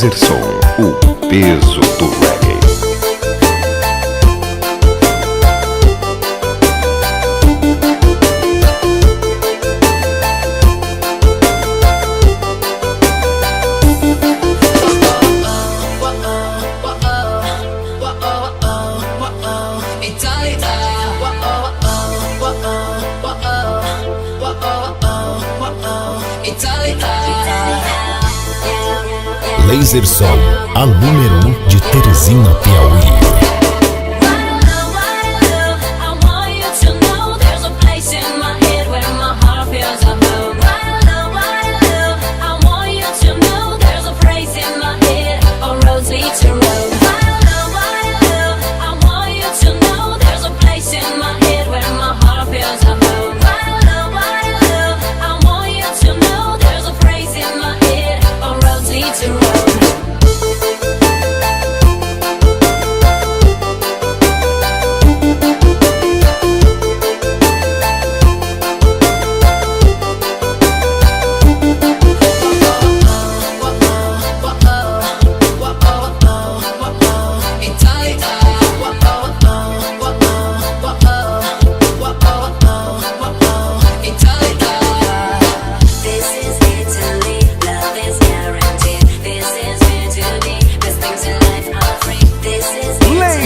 𝐿𝐴𝐶𝐬, o peso do reggae. 𝐿AZERSOM, a número 1 de Teresina, Piauí.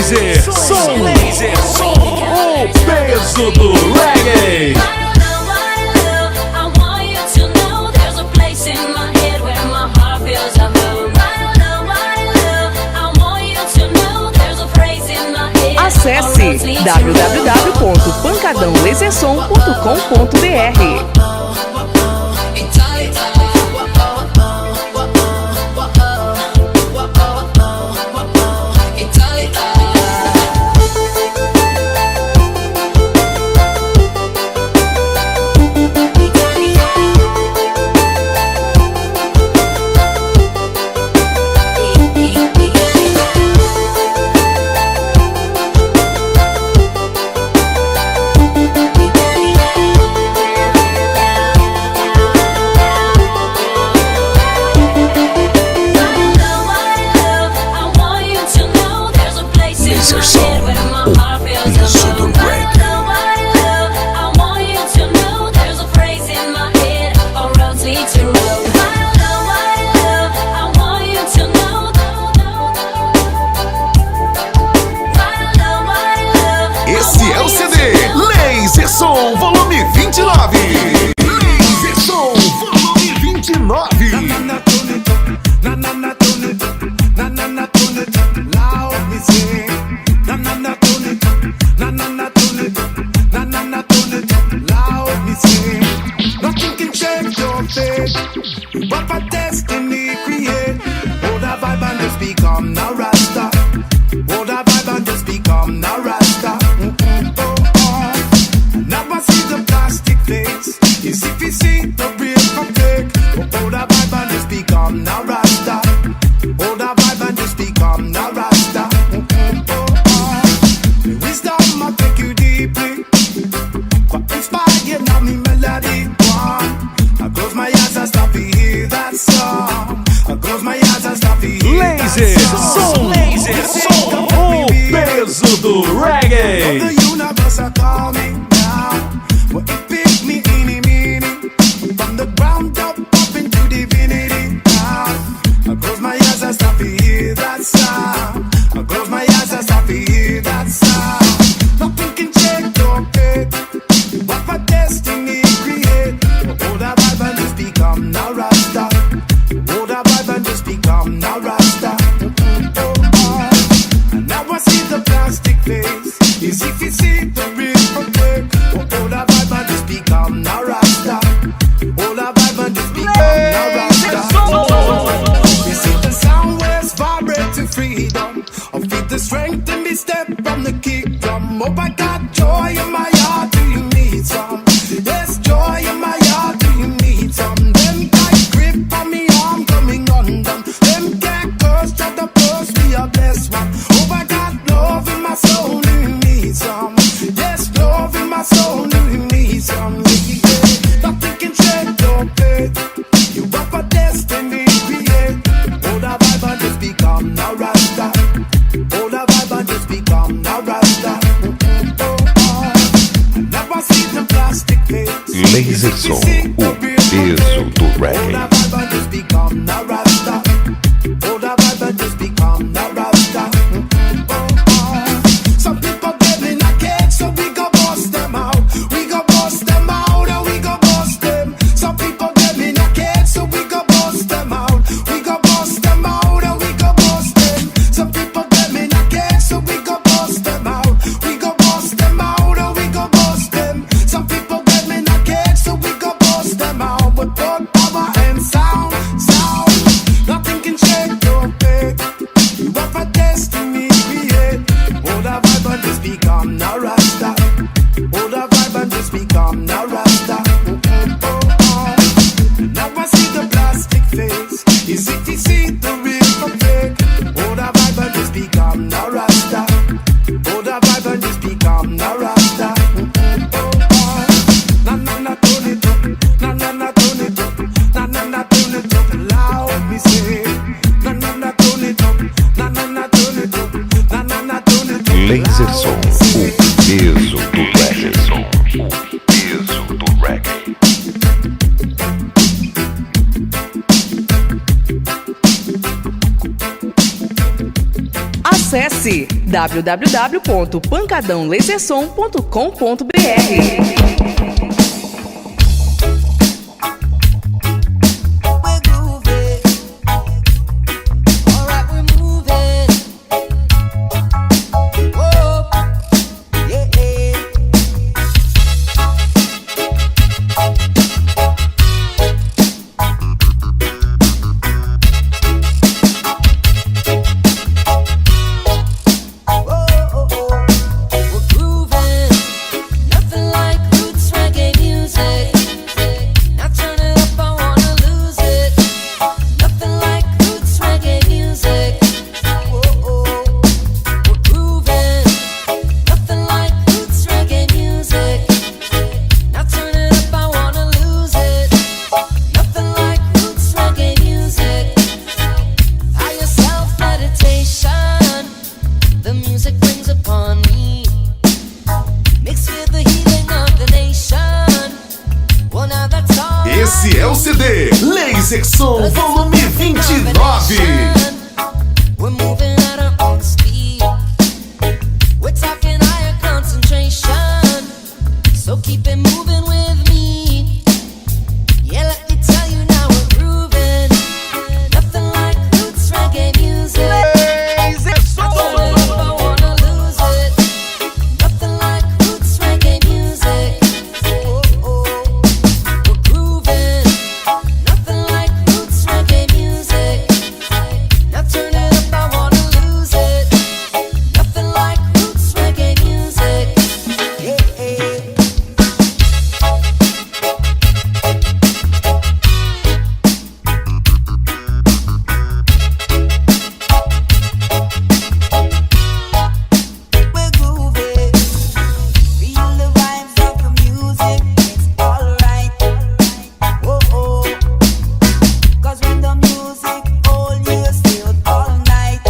𝐿AZERSOM, o peso do reggae. Acesse www.pancadãolasersom.com.br. 𝐿AZERSOM, o peso do reggae. Esse é o CD 𝐿AZERSOM, volume 29. 𝐿AZERSOM, volume 29. Nothing can change your fate. What my destiny create. Hold that vibe and just become now Rasta. Hold that vibe and just become now Rasta. Now I see the plastic face. Is if you see the real fake. Hold that vibe and just become now Rasta. Hold that vibe and just become now Rasta. Wisdom will take you deeply. Inspire now me melody. I close my eyes and stop to hear that song. I close my eyes and stop to hear that song. 𝐿AZERSOM, o peso do reggae. The universe are calming down. Well, it picked me any meaning. From the ground up into divinity. I close my eyes and stop to hear that sound. I close my eyes and stop to hear that sound. Nothing can change your fate. What my destiny create. Hold that vibe and just become now Rasta. Hold that vibe and just become now Rasta. And now I see the plastic face. Is if you see the real fake. Hold that vibe and just become now Rasta. Hold that vibe and just become now Rasta. You see the sound waves vibrate to freedom. I feel the strength in me step from the kick drum. Oh, I got joy in my heart. Do you need some? There's joy in my heart. Do you need some? Them tight grip on me arm coming undone. Them can't curse, try to push me a blessed one. Oh, I got love in my soul. Do you need some? Yes, love in my soul. Do you need some? Yeah. Nothing can shake your faith. You have a destiny create. Hold that vibe. 𝐿𝐴ZERSON, o peso do reggae. O peso do reggae. Acesse www.pancadãolasersom.com.br. Esse é o CD 𝐿𝐴ZERSON volume 29. We're moving at our own speed. We're talking higher concentration. So keep it moving with me. Yeah, let me tell you now we're grooving. Nothing like roots reggae music. I wanna lose it. Nothing like roots reggae music. We're grooving. Nothing like roots reggae music. Now turn it up, I wanna lose it. Nothing like roots reggae music. Yeah. We're grooving. Feel the vibes of the music. It's alright. Whoa. Cause when the music hold you still all night.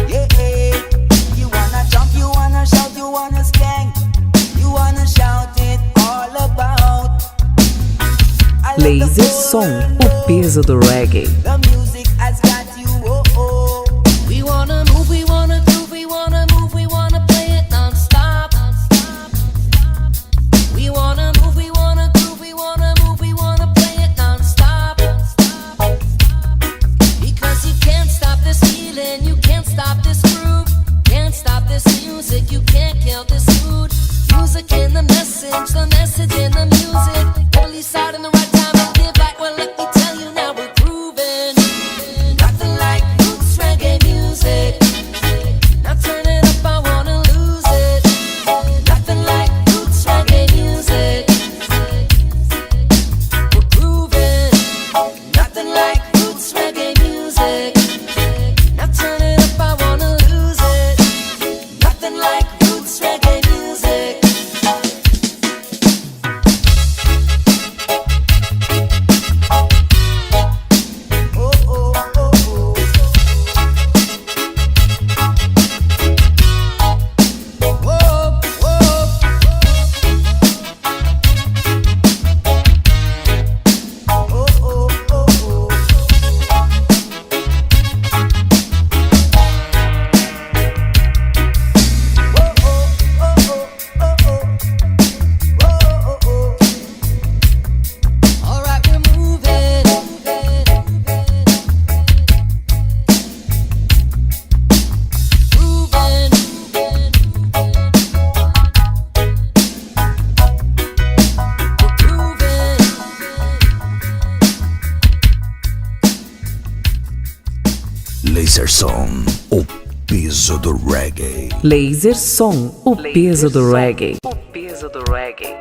Yeah. You wanna jump, you wanna shout, you wanna skank. You wanna shout it all about. I love the 𝐿AZERSON, o peso do reggae. The music has got you, oh. We wanna move, we wanna groove, we wanna move, we wanna play it non-stop. We wanna move, we wanna groove, we wanna move, we wanna play it non-stop. Because you can't stop this feeling, you can't stop this groove, can't stop this music, you can't kill this mood. Music in the message in the music. Release out in the right time and give back. Well, let me tell you now we're grooving. Nothing like roots reggae music. Now turn it up, I wanna lose it. Nothing like roots reggae music. We're grooving. Nothing like roots reggae music. Now turn it up, I wanna lose it. Nothing like roots reggae music. Alright, we're moving. Grooving. We're grooving. 𝐿AZERSON, o peso do reggae. 𝐿AZERSON, o peso do reggae. O peso do reggae.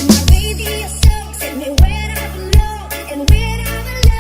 My baby is so, take me where I belong and where I belong.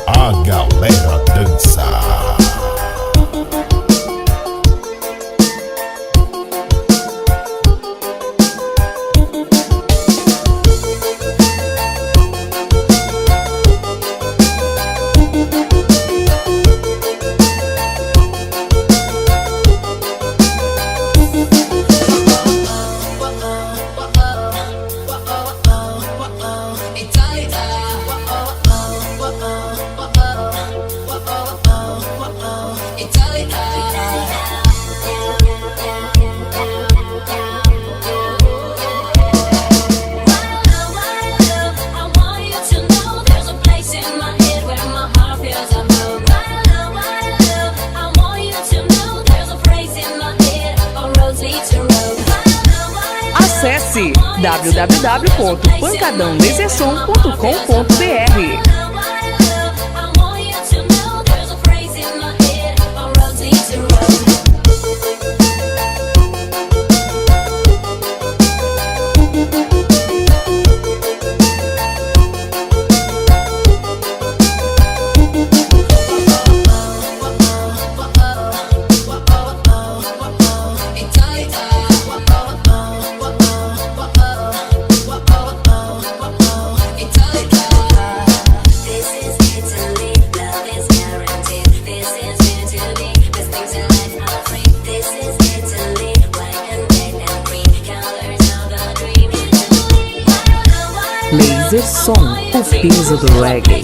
a galera dança. Acesse www.pancadãolezesom.com.br. 𝐥𝐨𝐚𝐝, o peso do reggae.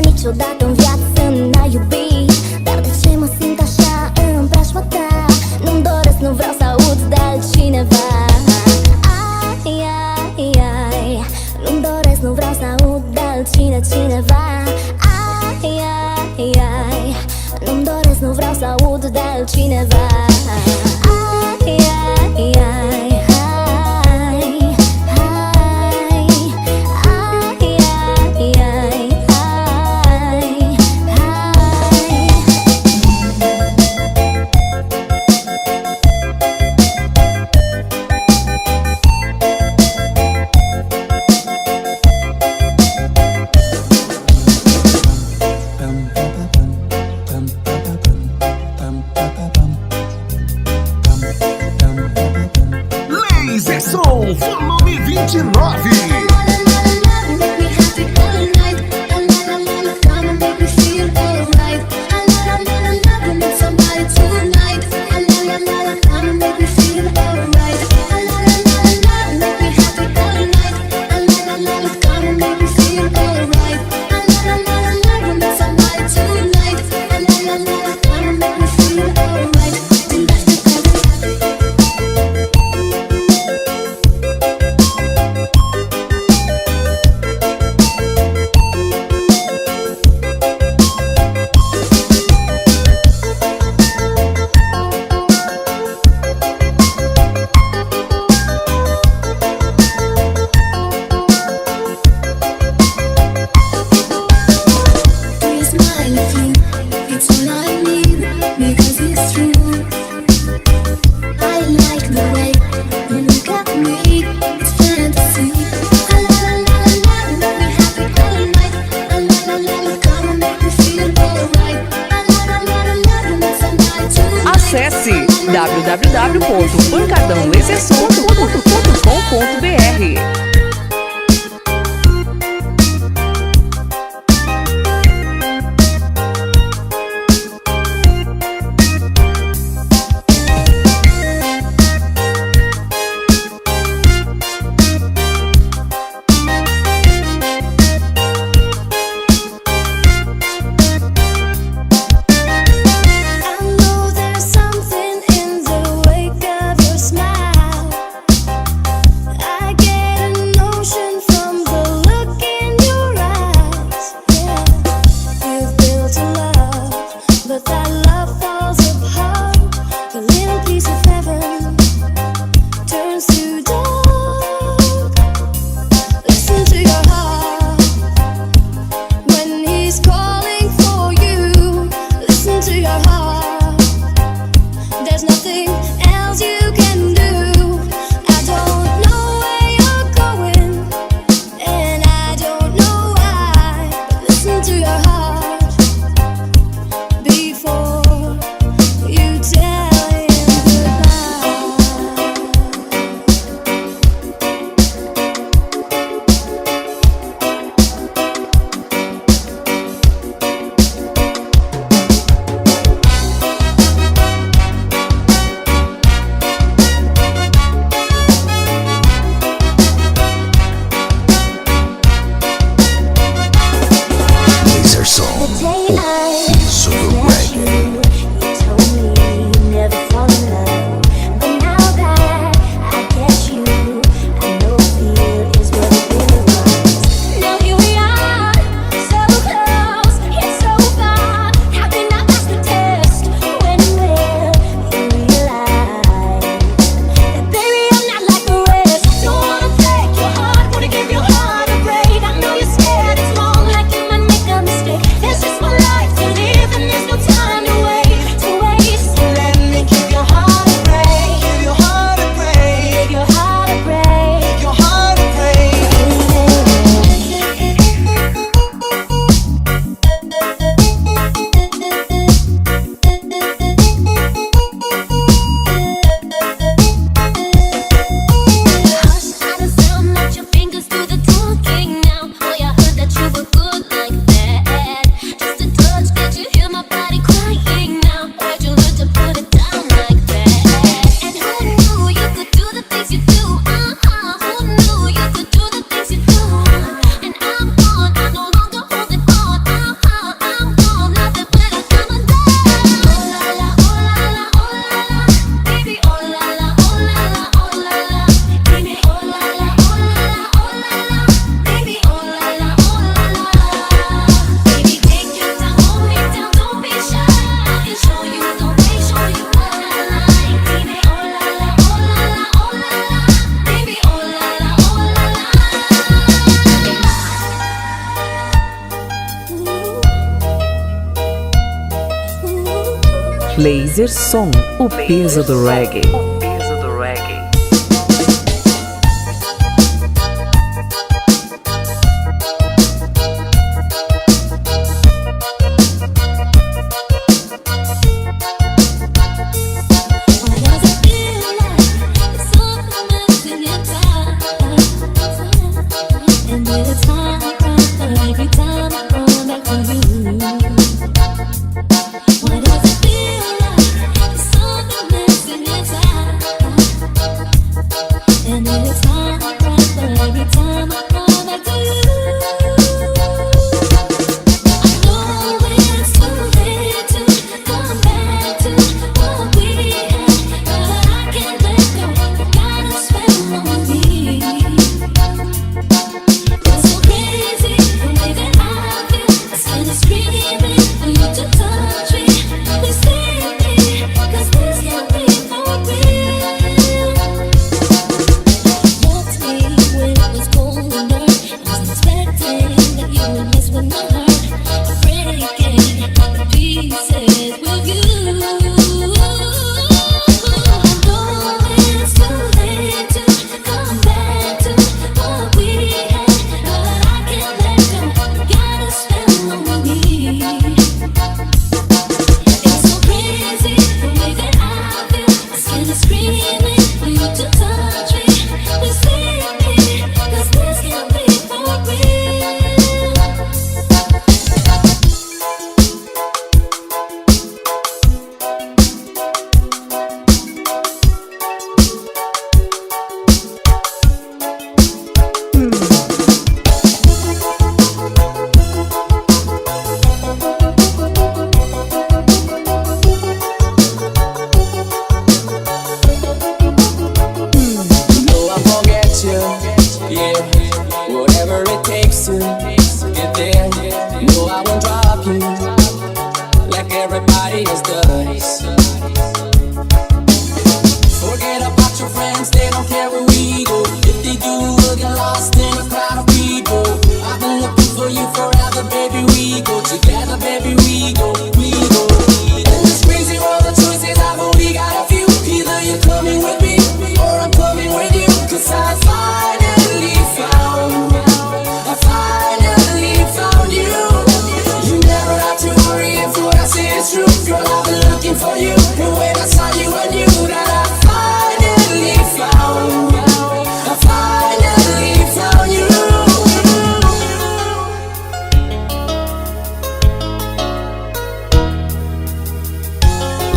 Niciodată în viață n-ai iubit, dar de ce mă simt așa în preajma ta? Nu-mi doresc, nu vreau să aud de altcineva. Ai, ai, ai, nu-mi doresc, nu vreau să aud de altcineva. Ai, ai, ai, nu-mi doresc, nu vreau să aud de altcineva. Ai, ai, ai. 𝐥𝐨𝐚, volume 29. Acesse www.pancadãolezesom.com.br. 𝐿aserSom, o peso do reggae. O peso do reggae.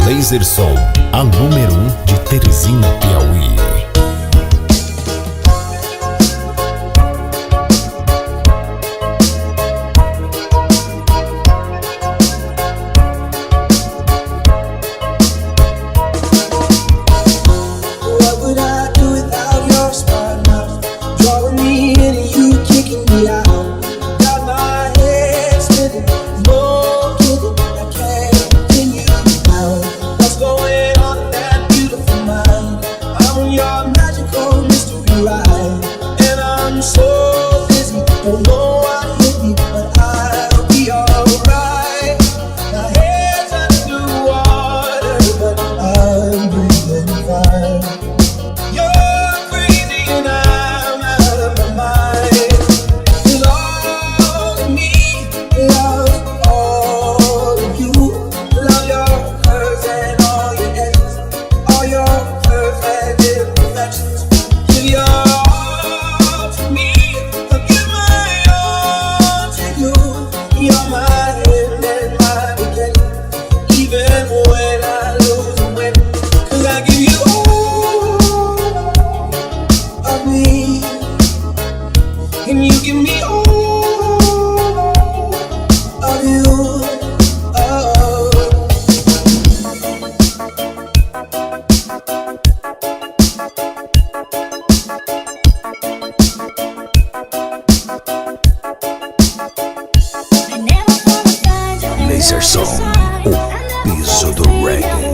𝐿aserSom, a número 1 de Teresina, Piauí. 𝐿aserSom, o peso do reggae.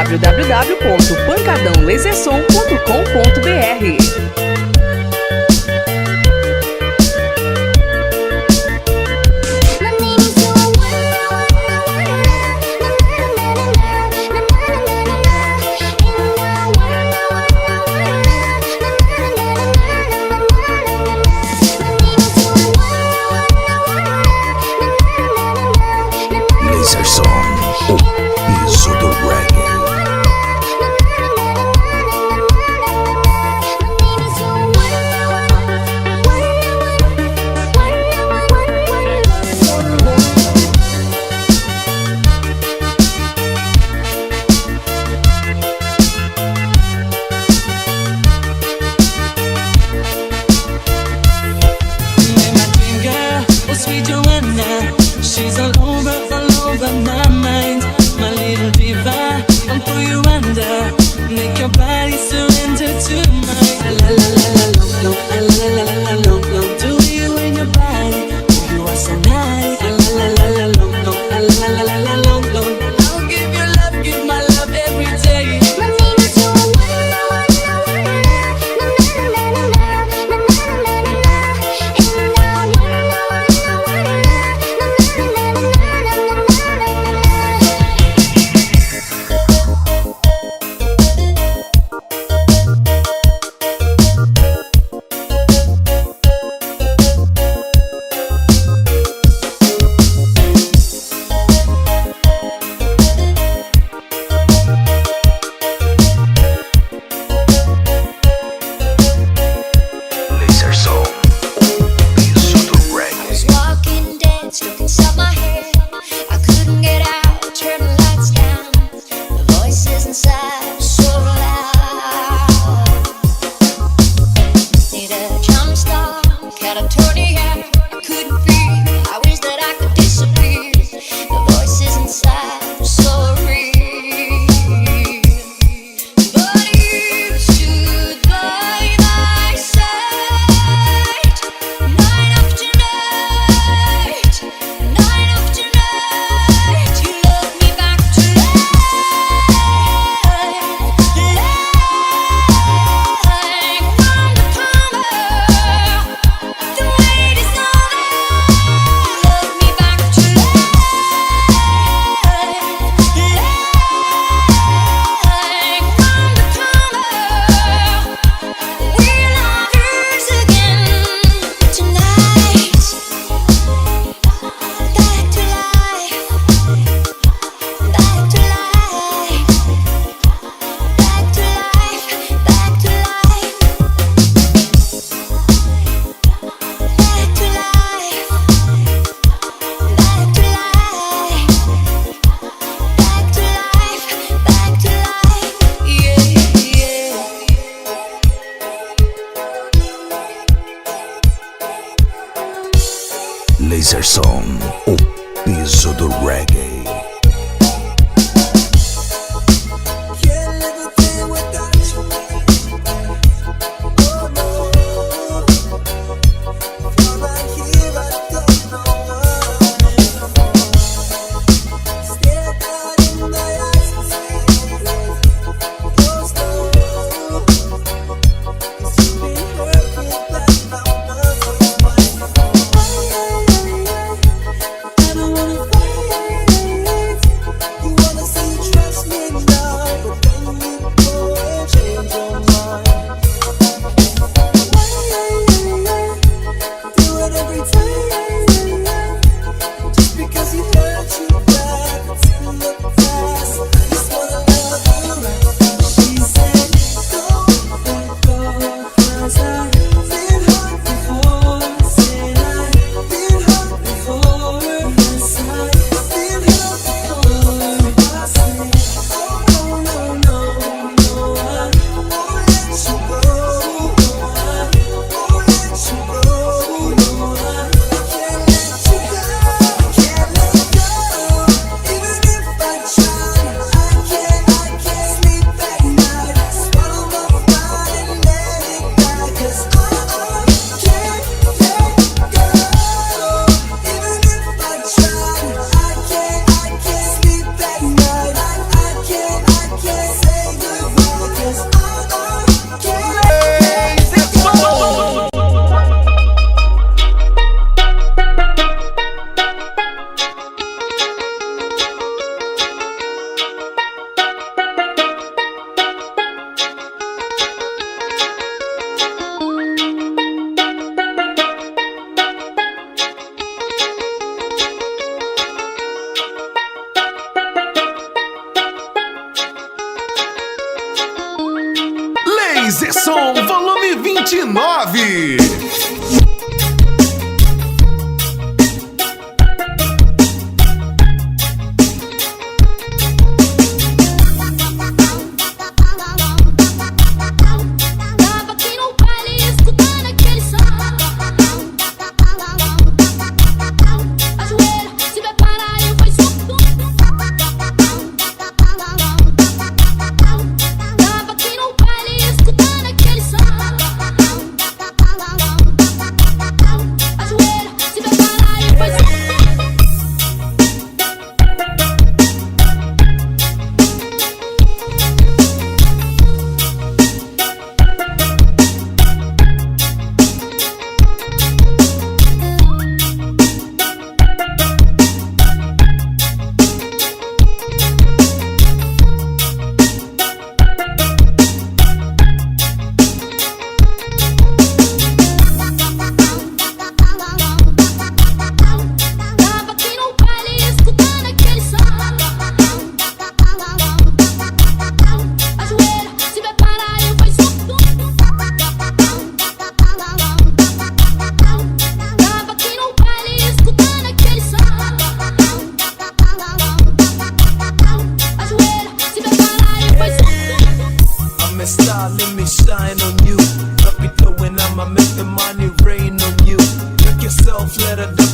www.pancadãolasersom.com.br. Laser Song, o peso do reggae. Sweet Joanna, she's all over my mind. My little diva, I'll pull you under, make your body surrender to mine. La la la la long, la la la la long, do you in your body? You are so nice. La la la la long, la la la la long. I'll give you love, give my love every day. Laser Song, o peso do reggae. Walking dead, stuck inside my head. I couldn't get out, turn the lights down. The voices inside were so loud. Need a jump start, catatonia. I couldn't breathe, I wish that I could disappear. The voices inside were so real. But you stood by my side, night after night, night after night. You loved me back to life, like from the palmer. The wait is over. You loved me back to life, like from the palmer. We're lovers again tonight. Back to life, back to life, back to life, back to life, back to life, back to life, back to life, back to life, yeah, yeah. Laser Song, o peso do reggae. I don't wanna fight.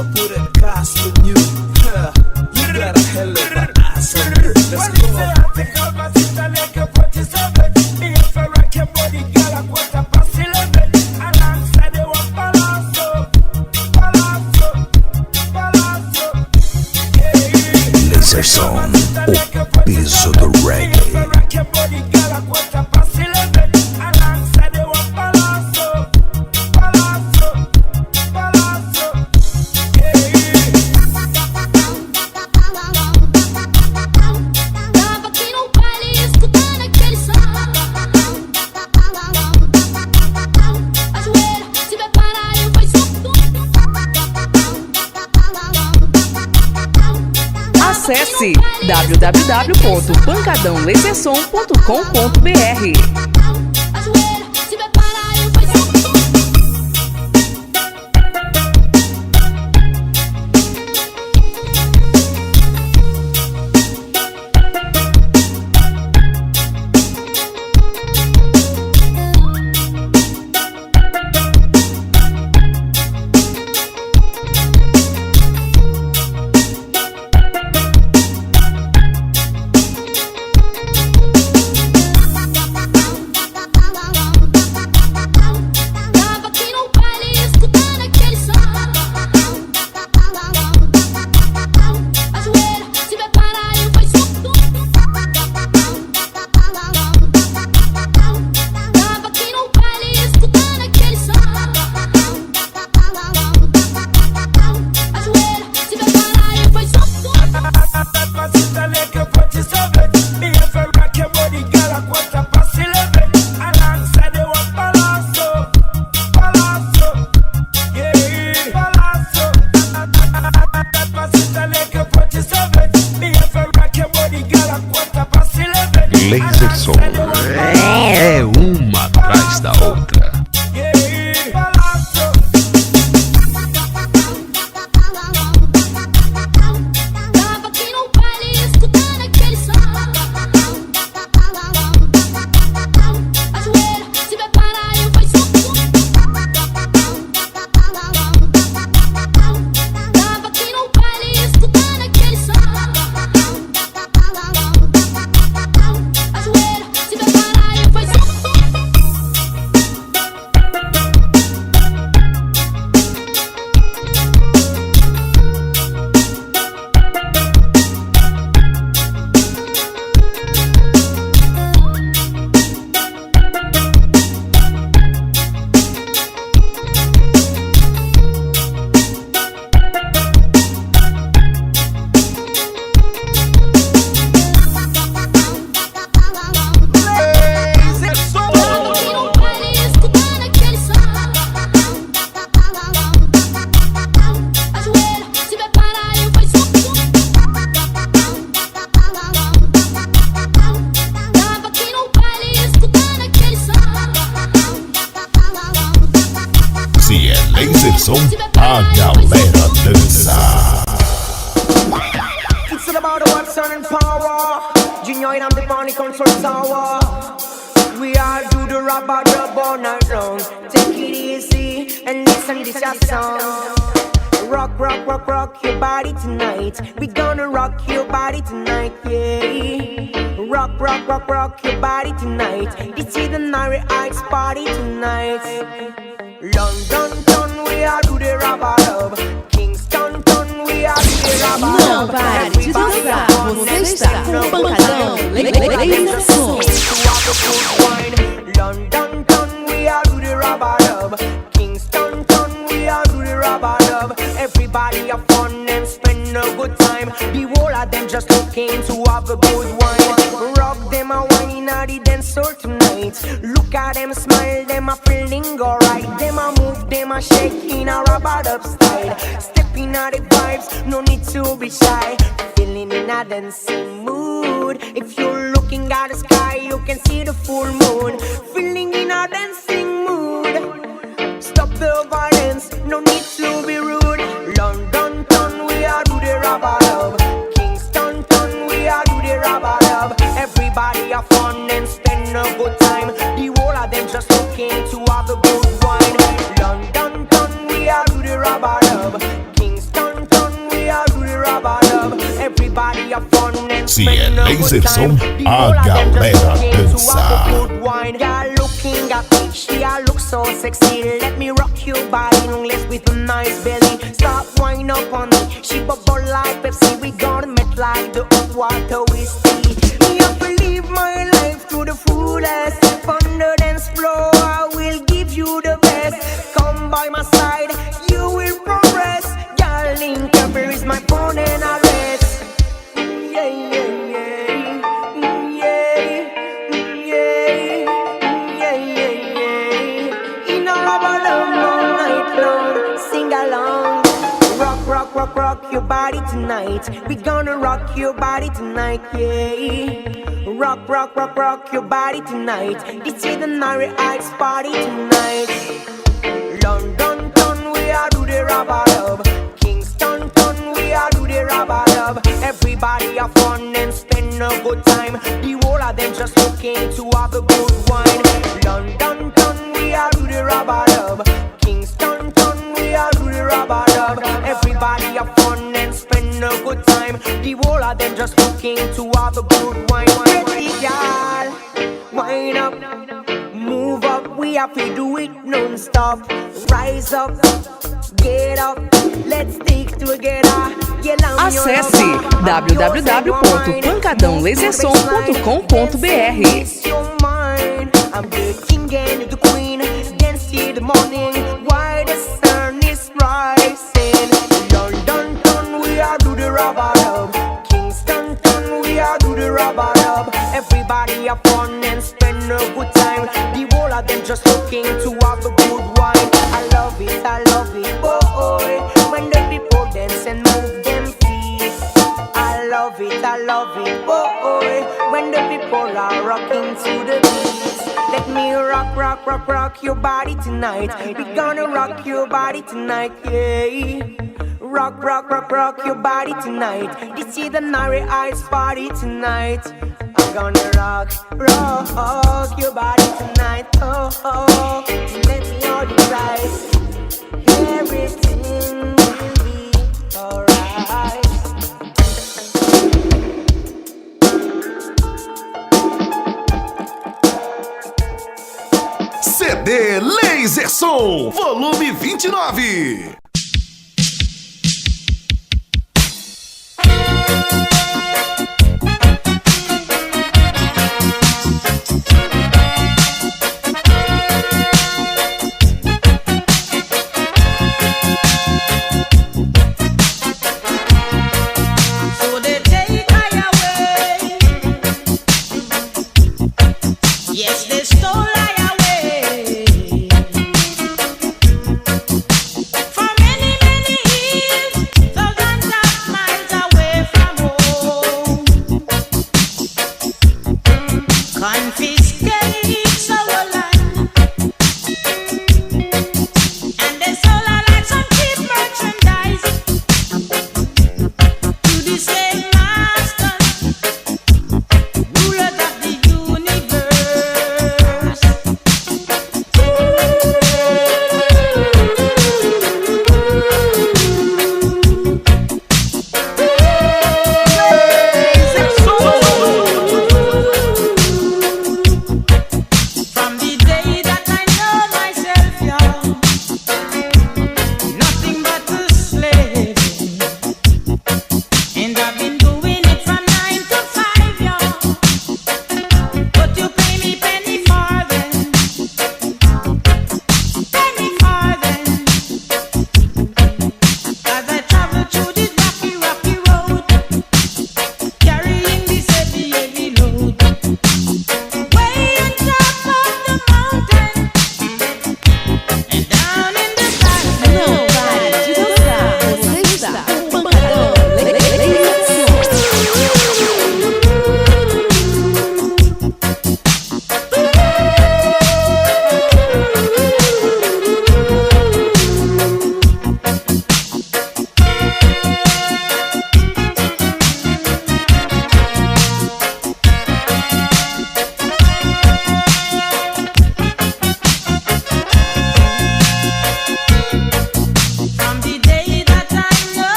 I put a cast on you. You got a hell of an ass on you. Let's go. Take out my sister like a 47. Me if I rock your body, girl, I quarter past 11. Alongside the one palazzo, palazzo, palazzo. Laser Zone, o peso do reggae. Me if I rock your body, girl, I quarter past 11. Alongside the one palazzo, palazzo, palazzo. Tava aqui no baile escutando aquele som. Ajoelha, se prepara e faz Acesse www.pancadãolezersom.com.br. Ajoelha, se prepara e faz Tava aqui no baile escutando aquele som. Ajoelha, se prepara e faz Tava aqui no baile escutando aquele som. Ajoelha, se prepara e faz My sister like a 47. Me if I rock your body, girl, I quarter past 11. Alongside the one palazzo, palazzo, yeah, palazzo. My sister like a 47. Me if I rock your body, girl, I quarter past 11. Laser Zone é uma atrás da outra. Yeah, palazzo. Tava aqui no baile escutando aquele som. Ajoelha, se prepara e faz Tava aqui no baile escutando aquele som. Ajoelha, se prepara e faz Tava aqui no baile escutando aquele som. Ajoelha, se prepara e faz Tava aqui no baile escutando aquele som. Se é Laser Som, a galera dança. It's all about the what's and power. Junior and the panic control tower. We all do the rap about the all night long. Take it easy and listen this your song. Rock, rock, rock, rock your body tonight. We gonna rock your body tonight, yeah. Rock, rock, rock, rock your body tonight. This is the Nari Heights party tonight. London, town, we all do the rap about. Kingston, town, we all do the rap about. Não pare de dançar, você está com o Pancadão Laser Som. London town, we all do the rubber dub. Kingston town, we all do the rubber dub. Everybody have fun and spend a good time. The whole of them just looking to have a good wine. Rock them a wine at the dance floor tonight. Look at them smile, them a feeling alright. Them a move, them a shake in a rubber dub style. Stepping out the vibes, no need to be shy. Feeling in a dancing mood. If you're looking at the sky, you can see the full moon. Feeling in a dancing mood. Stop the violence, no need to be rude. London town, we are do the rubber dub. Kingston town, we are do the rubber dub. Everybody have fun and spend a good time. The whole of them just looking to have a good wine. London town, we are do the rubber dub. Kingston 𝐿𝐴𝐳𝐠, a galera dança. You're looking at me, she a look so sexy. Let me rock your body, unless with a nice belly. Stop wine up on me, she bubble like Pepsi. We gonna met like the hot water whiskey. Me have to live my life to the fullest. On the dance floor, I will give you the best. Come by my side, you will progress. Darling, Capri is my phone and I rest. Yeah, yeah, yeah. Rock your body tonight. We gonna rock your body tonight, yeah. Rock your body tonight. This is the Nari Ice party tonight. London town, we are do the rubber dub. Kingston town, we are do the rubber dub. Everybody have fun and spend a good time. The whole of them just looking to have a good wine. London town, we are do the rubber dub. Kingston town, we are do the rubber dub. Everybody have fun and spend a good time. The whole of them just looking to have a good wine. Pretty girl, wind up, move up. We have to do it non-stop. Rise up, get up, let's stick together. Acesse www.pancadãolasersom.com.br. I'm the king and the queen. Dance till the morning while the sun is rising. London town, we are do the rubber dub. Kingston town, we are do the rubber dub. Everybody have fun and spend a good time. The whole of them just looking to have a good wine. I love it, boy. When the people dance and move them feet. I love it, boy. When the people are rocking to the beat. Let me rock your body tonight. We gonna rock your body tonight, yeah. Rock your body tonight. This is the Nari Ice party tonight. I'm gonna rock your body tonight. Oh, let me hold you right. Everything will be alright. CD 𝐿AZERSOM, volume 29. From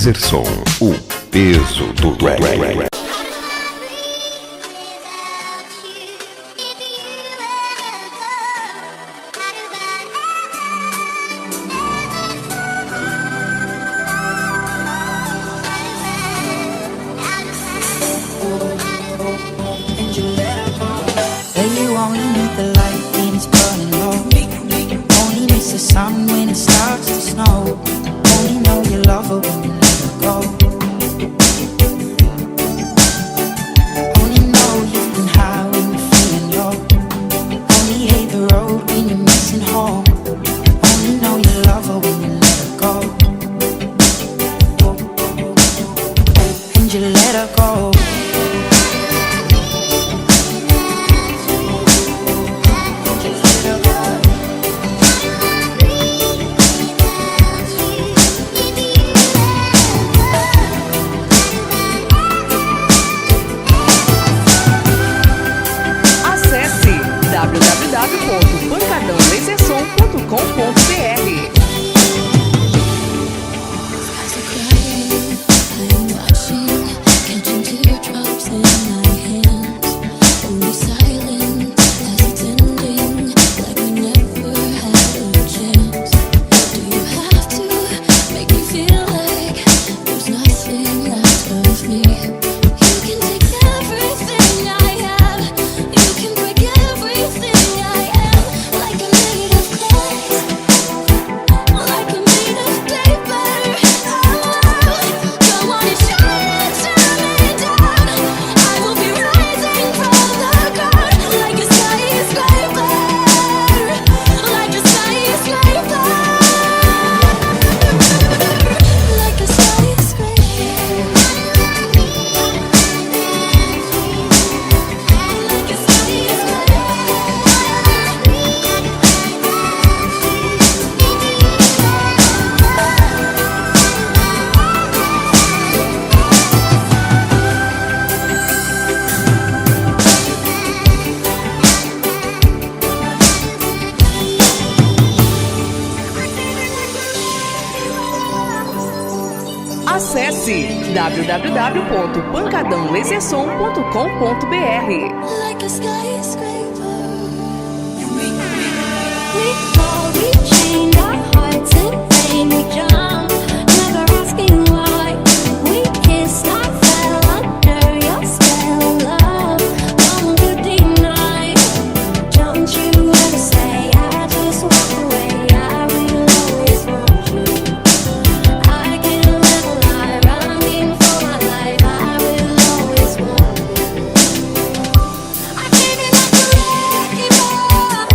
𝐿𝐥𝐸𝐬𝐻, o peso do reggae. Sun when it starts to snow. Only know you love her when you let her go. Only know you've been high when you're feeling low. Only hate the road when you're missing home. Only know you love her when you let her go. And you let her go. www.pancadãolasersom.com.br. Acesse www.pancadãolasersom.com.br. Like a skyscraper, we fall, we chained our hearts in vain. We jump, never asking why. We kissed, I fell under your spell of love. No one could deny. Don't you ever say I just walk away. I will always want you. I can never lie, running for my life. I will always want you. I came in like a wrecking ball.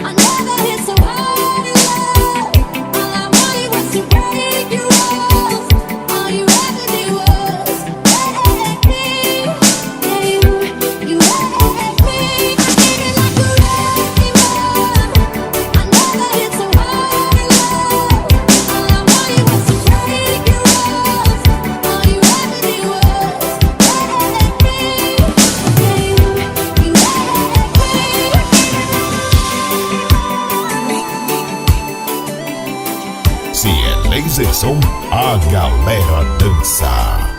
I never hit so hard in love. All I wanted was to break your walls. All you ever did was wreck me. Yeah, you wrecked me. I came in like a wrecking ball. I never hit so hard in love. All I wanted was to break your walls. All you ever did was wreck me. Yeah, you wrecked me. Se é laser som, a galera dança.